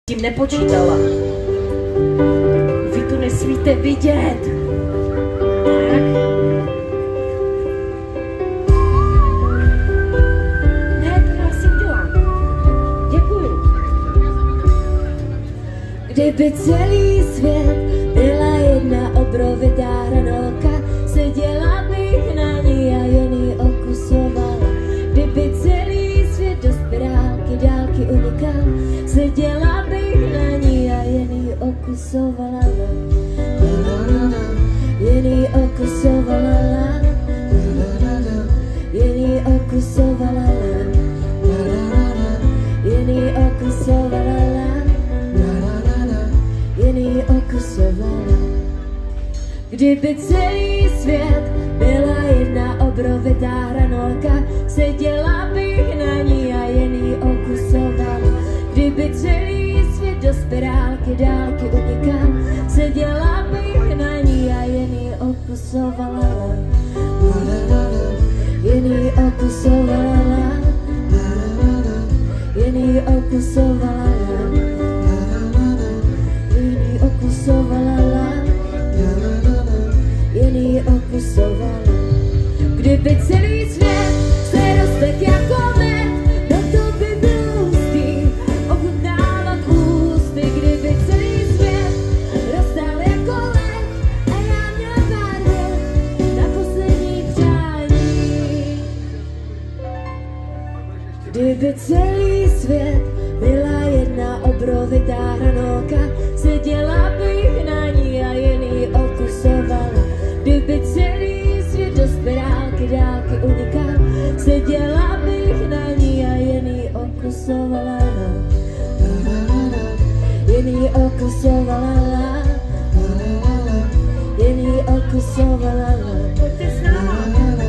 tím nepočítala. Vy tu nesmíte vidět. Tak. Ne, to já si udělám. Děkuju. Kdyby celý svět byla jedna obrovitá hranolka, seděla bych na ní a jen ji okusovala. Kdyby celý svět do spirálky dálky unikal, seděla bych na ní a jen ji okusovala. Jen ji okusovala. Jen ji okusovala. Jen ji okusovala. Jen ji okusovala. Kdyby celý svět byla jedna obrovitá hranolka, seděla bych na ní a jen ji okusovala. Kdyby celý svět do spirálky dálky unikal, seděla bych na ní a jen ji okusovala. Jen ji okusovala. Jen ji okusovala. Jen ji okusovala. Jen ji okusovala. Kdyby celý svět se roztek jako med, no to by bylo hustý ochutnávat ústy. Kdyby celý svět roztal jako led a já měla pár vět na poslední přání. Kdyby celý svět byla jedna obrovitá hranolka, seděla bych na ní a jen ji okusovala. Kdyby celý svět do spirálky dálky unikal, seděla bych na ní a jen ji okusovala. Jen ji okusovala. Jen ji okusovala. Pojďte s námi.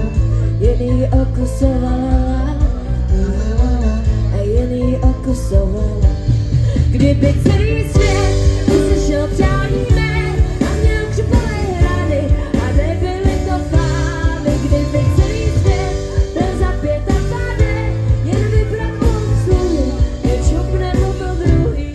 Jen ji okusovala. A jen ji okusovala. Kdyby celý svět uslyšel přání mé a měl křupové hrady a nebyly to fámy. Kdyby celý svět byl za 55, jen vybrat obsluhy, nečup nebo to druhý.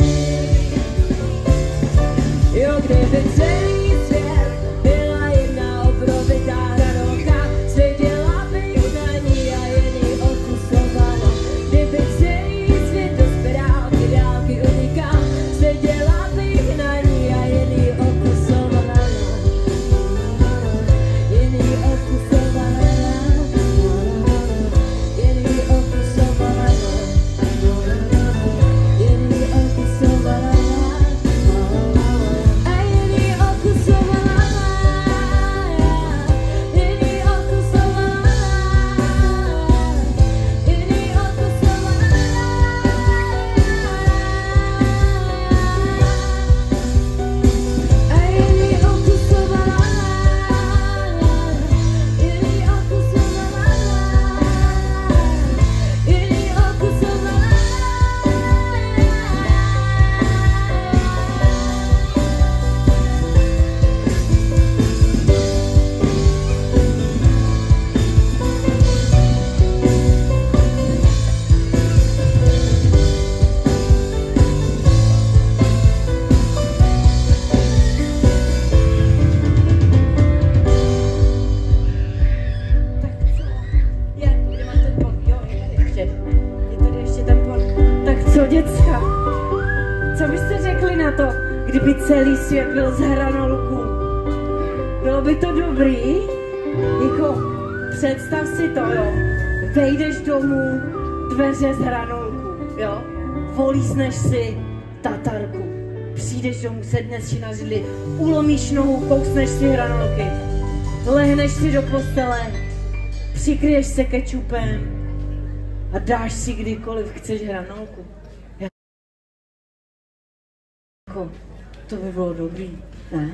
Jo, kdyby celý svět byla jedna obrovitá hranolka, seděla bych na ní a jen ji okusovala. Kdyby celý svět do spirálky dálky unikal, seděla bych na ní a jen ji okusovala. Jen ji okusovala. Jen ji okusovala. Jen ji okusovala. A jen ji okusovala. Jen ji okusovala. Jen ji okusovala. A jen ji okusovala. Jen ji okusovala. Jen ji okusovala. Kde máš ten pod? Jo, je tady ještě ten pod. Tak co, děcka? Co byste řekli na to, kdyby celý svět byl z hranolků? Bylo by to dobrý? Jako, představ si to, jo. Vejdeš domů, dveře z hranolků, jo. Volísneš si tatarku. Přijdeš domů, sedneš si na židli, ulomíš nohu, kousneš si hranolky. Lehneš si do postele, přikryješ se kečupem a dáš si kdykoliv chceš hranolku. Jako, to by bylo dobrý, ne?